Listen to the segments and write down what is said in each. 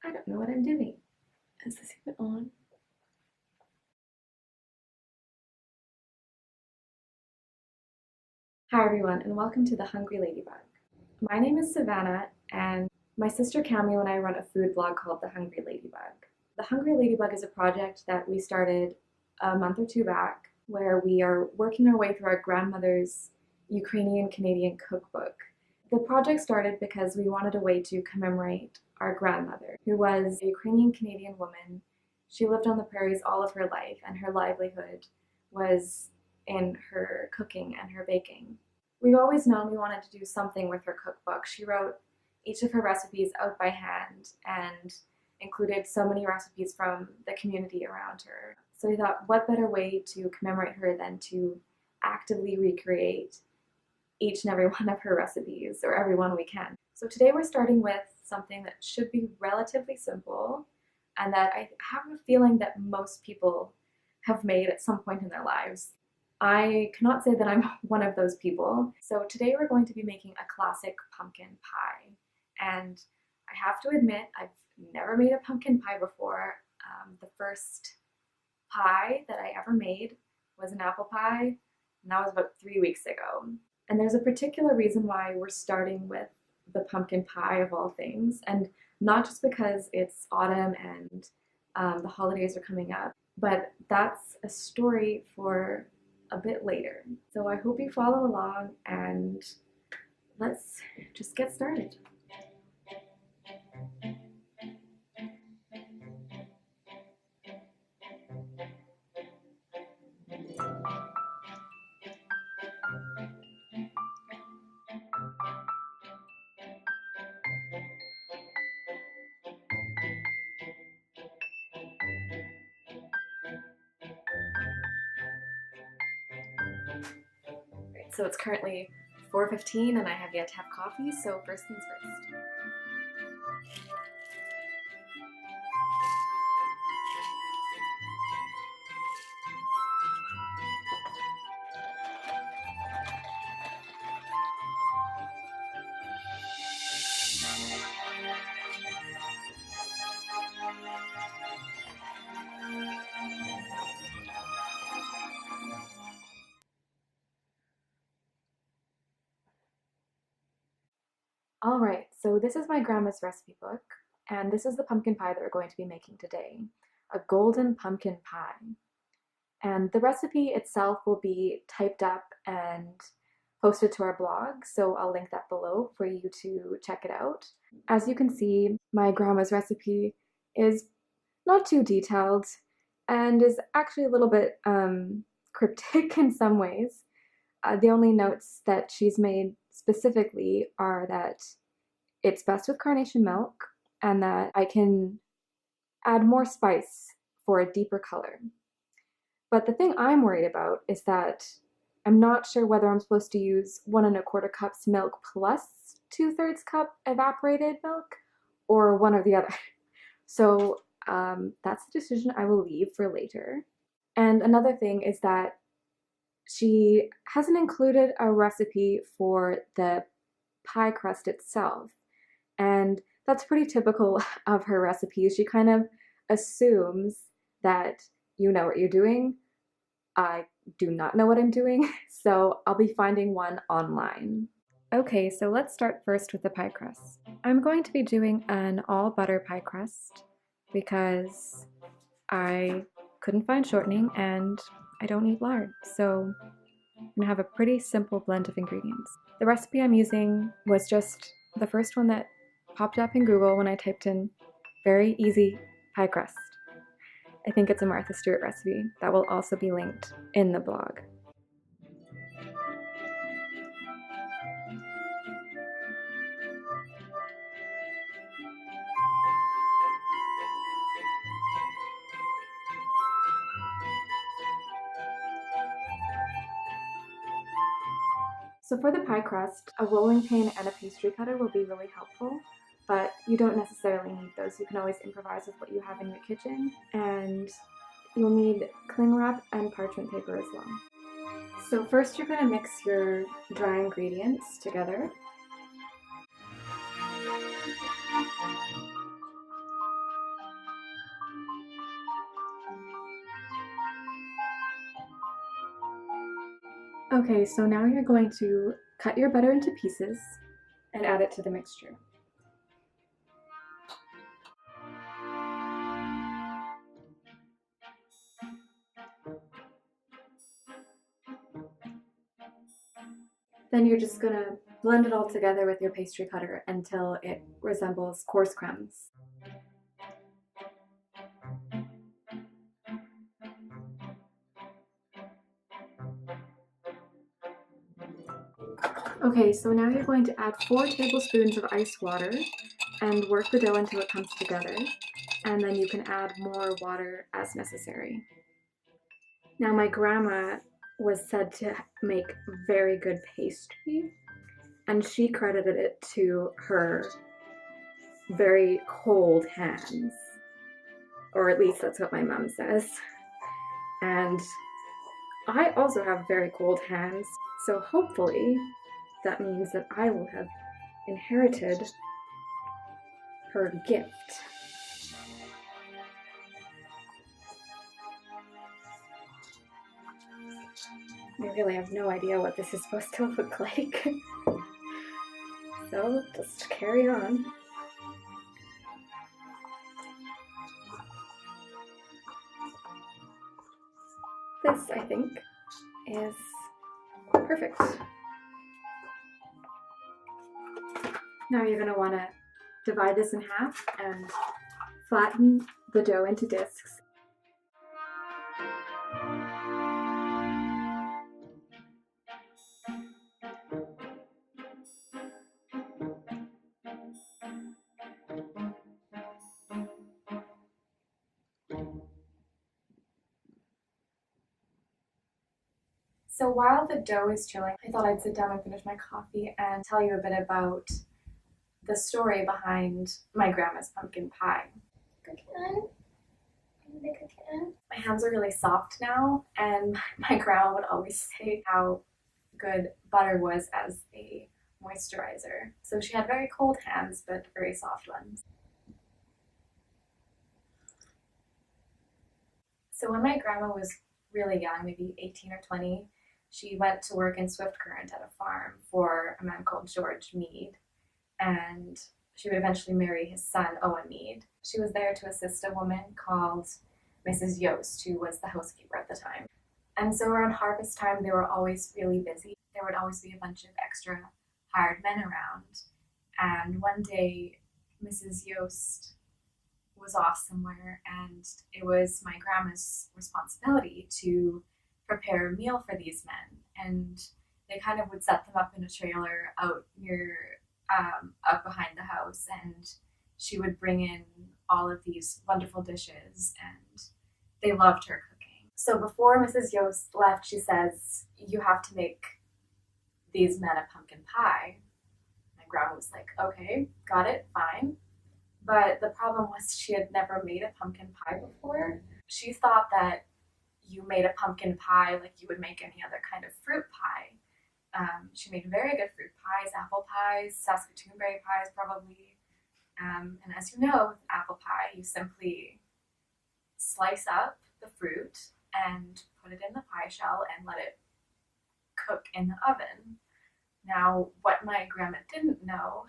I don't know what I'm doing. Is this even on? Hi everyone, and welcome to The Hungry Ladybug. My name is Savannah, and my sister Cameo and I run a food blog called The Hungry Ladybug. The Hungry Ladybug is a project that we started a month or two back, where we are working our way through our grandmother's Ukrainian-Canadian cookbook. The project started because we wanted a way to commemorate our grandmother, who was a Ukrainian-Canadian woman. She lived on the prairies all of her life, and her livelihood was in her cooking and her baking. We've always known we wanted to do something with her cookbook. She wrote each of her recipes out by hand and included so many recipes from the community around her. So we thought, what better way to commemorate her than to actively recreate each and every one of her recipes, or every one we can. So today we're starting with something that should be relatively simple and that I have a feeling that most people have made at some point in their lives. I cannot say that I'm one of those people. So today we're going to be making a classic pumpkin pie. And I have to admit, I've never made a pumpkin pie before. The first pie that I ever made was an apple pie, and that was about 3 weeks ago. And there's a particular reason why we're starting with the pumpkin pie of all things, and not just because it's autumn and the holidays are coming up, but that's a story for a bit later. So I hope you follow along, and let's just get started. Right, so it's currently 4:15 and I have yet to have coffee, so first things first. All right, so this is my grandma's recipe book, and this is the pumpkin pie that we're going to be making today, a golden pumpkin pie. And the recipe itself will be typed up and posted to our blog, so I'll link that below for you to check it out. As you can see, my grandma's recipe is not too detailed and is actually a little bit cryptic in some ways. The only notes that she's made specifically are that it's best with carnation milk and that I can add more spice for a deeper color. But the thing I'm worried about is that I'm not sure whether I'm supposed to use 1¼ cups milk plus 2/3 cup evaporated milk, or one or the other. So that's a decision I will leave for later. And another thing is that she hasn't included a recipe for the pie crust itself. And that's pretty typical of her recipes. She kind of assumes that you know what you're doing. I do not know what I'm doing, so I'll be finding one online. Okay, so let's start first with the pie crust. I'm going to be doing an all butter pie crust because I couldn't find shortening and I don't eat lard, so I'm gonna have a pretty simple blend of ingredients. The recipe I'm using was just the first one that popped up in Google when I typed in very easy pie crust. I think it's a Martha Stewart recipe that will also be linked in the blog. So for the pie crust, a rolling pin and a pastry cutter will be really helpful, but you don't necessarily need those. You can always improvise with what you have in your kitchen, and you'll need cling wrap and parchment paper as well. So first you're going to mix your dry ingredients together. Okay, so now you're going to cut your butter into pieces and add it to the mixture. Then you're just gonna blend it all together with your pastry cutter until it resembles coarse crumbs. Okay, so now you're going to add 4 tablespoons of ice water and work the dough until it comes together, and then you can add more water as necessary. Now my grandma was said to make very good pastry, and she credited it to her very cold hands, or at least that's what my mom says. And I also have very cold hands, so hopefully that means that I will have inherited her gift. I really have no idea what this is supposed to look like. So just carry on. This, I think, is perfect. Now you're going to want to divide this in half and flatten the dough into discs. So while the dough is chilling, I thought I'd sit down and finish my coffee and tell you a bit about the story behind my grandma's pumpkin pie. My hands are really soft now, and my grandma would always say how good butter was as a moisturizer. So she had very cold hands, but very soft ones. So when my grandma was really young, maybe 18 or 20, she went to work in Swift Current at a farm for a man called George Mead, and she would eventually marry his son, Owen Mead. She was there to assist a woman called Mrs. Yost, who was the housekeeper at the time. And so around harvest time, they were always really busy. There would always be a bunch of extra hired men around. And one day, Mrs. Yost was off somewhere, and it was my grandma's responsibility to prepare a meal for these men. And they kind of would set them up in a trailer out near, up behind the house, and she would bring in all of these wonderful dishes, and they loved her cooking. So before Mrs. Yost left, she says, "You have to make these men a pumpkin pie." My grandma was like, "Okay, got it, fine." But the problem was she had never made a pumpkin pie before. She thought that you made a pumpkin pie like you would make any other kind of fruit pie. She made very good fruit pies, apple pies, Saskatoon berry pies probably. And as you know, with apple pie, you simply slice up the fruit and put it in the pie shell and let it cook in the oven. Now, what my grandma didn't know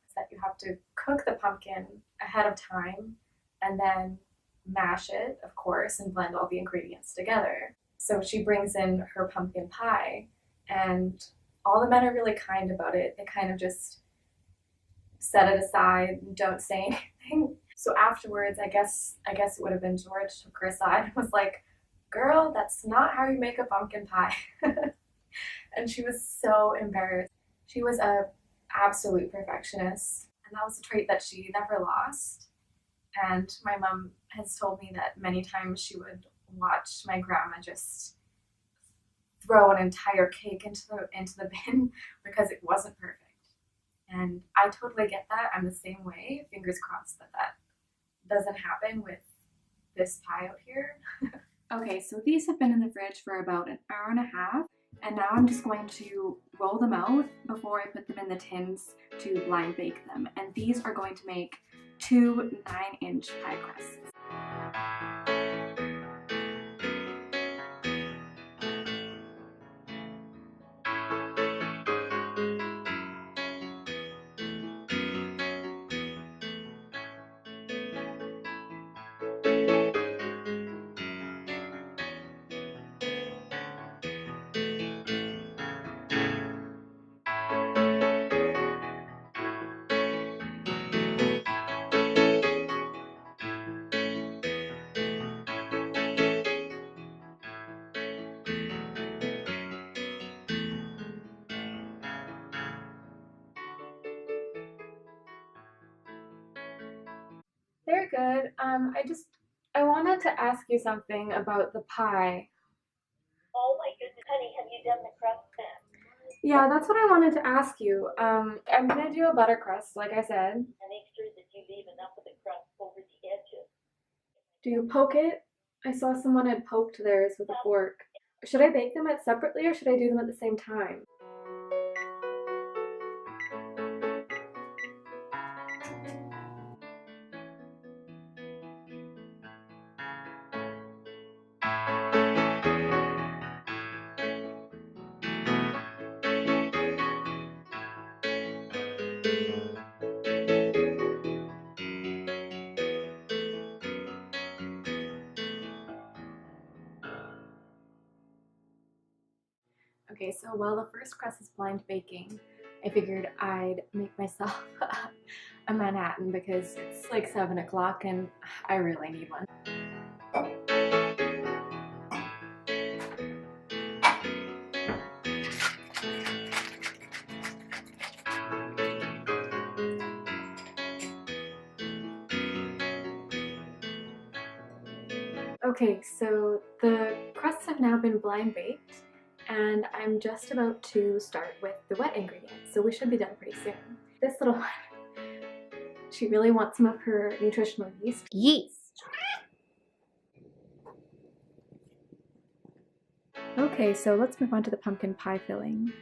is that you have to cook the pumpkin ahead of time and then mash it, of course, and blend all the ingredients together. So she brings in her pumpkin pie, and all the men are really kind about it. They kind of just set it aside and don't say anything. So afterwards, I guess it would have been George took her aside and was like, "Girl, that's not how you make a pumpkin pie." And she was so embarrassed. She was a absolute perfectionist, and that was a trait that she never lost. And my mom has told me that many times she would watch my grandma just throw an entire cake into the bin because it wasn't perfect. And I totally get that. I'm the same way. Fingers crossed that that doesn't happen with this pie out here. Okay, so these have been in the fridge for about an hour and a half, and now I'm just going to roll them out before I put them in the tins to blind bake them. And these are going to make 2 9-inch pie crusts. good. I wanted to ask you something about the pie. Oh my goodness, honey, have you done the crust then? Yeah, that's what I wanted to ask you. I'm gonna do a butter crust, like I said. And make sure that you leave enough of the crust over the edges. Do you poke it? I saw someone had poked theirs with a fork. Should I bake them separately or should I do them at the same time? Okay, so while the first crust is blind baking, I figured I'd make myself a Manhattan because it's like 7 o'clock and I really need one. Okay, so the crusts have now been blind baked and I'm just about to start with the wet ingredients, so we should be done pretty soon. This little one, she really wants some of her nutritional yeast. Yeast! Okay, so let's move on to the pumpkin pie filling.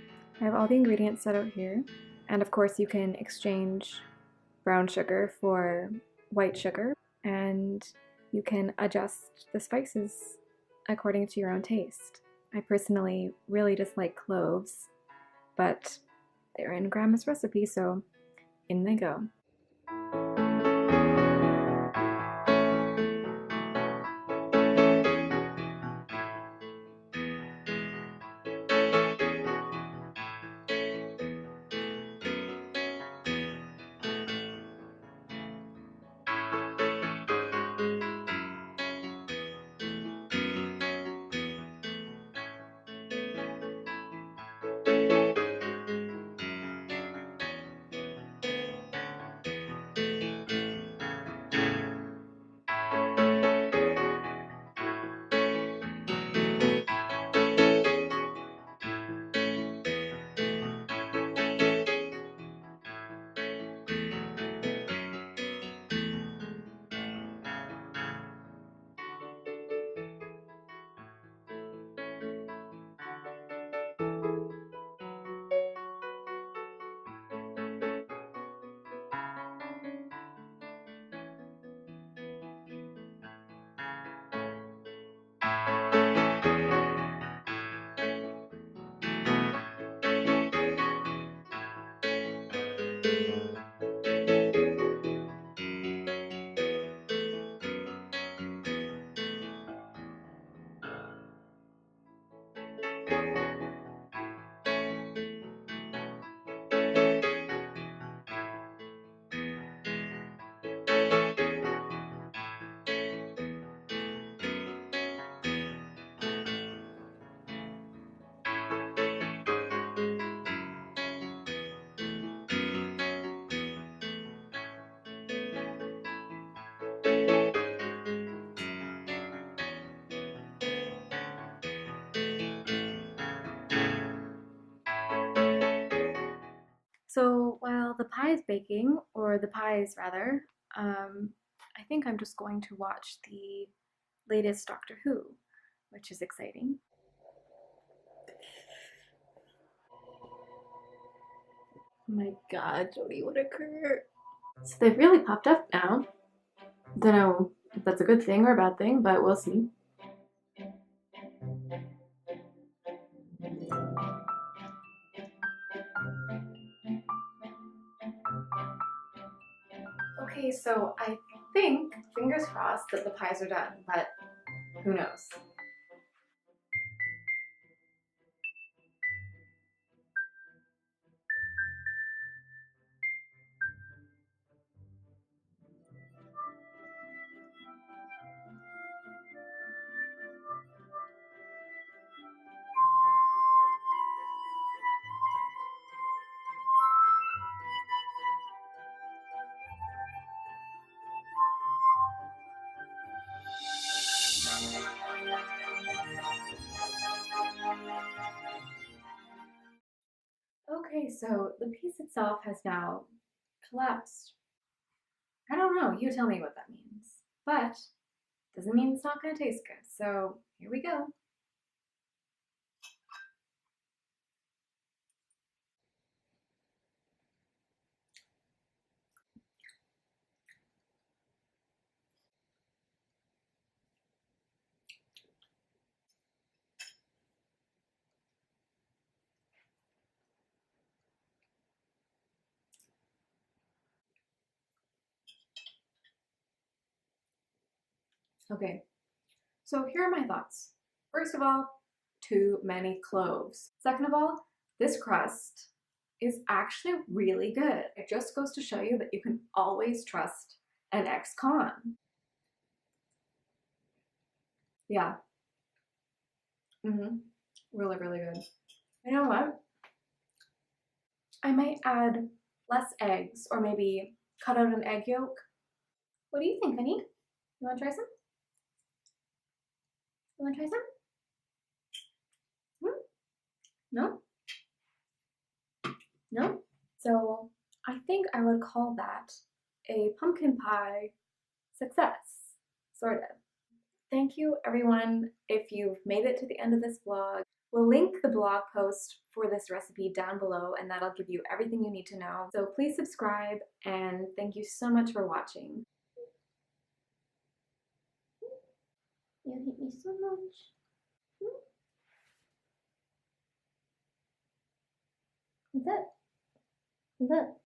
I have all the ingredients set out here, and of course you can exchange brown sugar for white sugar, and you can adjust the spices according to your own taste. I personally really dislike cloves, but they're in Grandma's recipe, so in they go. So while the pie is baking, or the pies rather, I think I'm just going to watch the latest Doctor Who, which is exciting. Oh my god, Jodie Whittaker. So they've really popped up now. Don't know if that's a good thing or a bad thing, but we'll see. Okay, so I think, fingers crossed, that the pies are done, but who knows? Okay, so the piece itself has now collapsed. I don't know, you tell me what that means. But doesn't mean it's not gonna taste good. So here we go. Okay, so here are my thoughts. First of all, too many cloves. Second of all, this crust is actually really good. It just goes to show you that you can always trust an ex-con. Yeah. Really, really good. You know what? I might add less eggs or maybe cut out an egg yolk. What do you think, honey? You want to try some? You want to try some? Hmm? No? No? So I think I would call that a pumpkin pie success, sort of. Thank you, everyone, if you've made it to the end of this vlog. We'll link the blog post for this recipe down below, and that'll give you everything you need to know. So please subscribe, and thank you so much for watching. You hate me so much. That's it. That's it.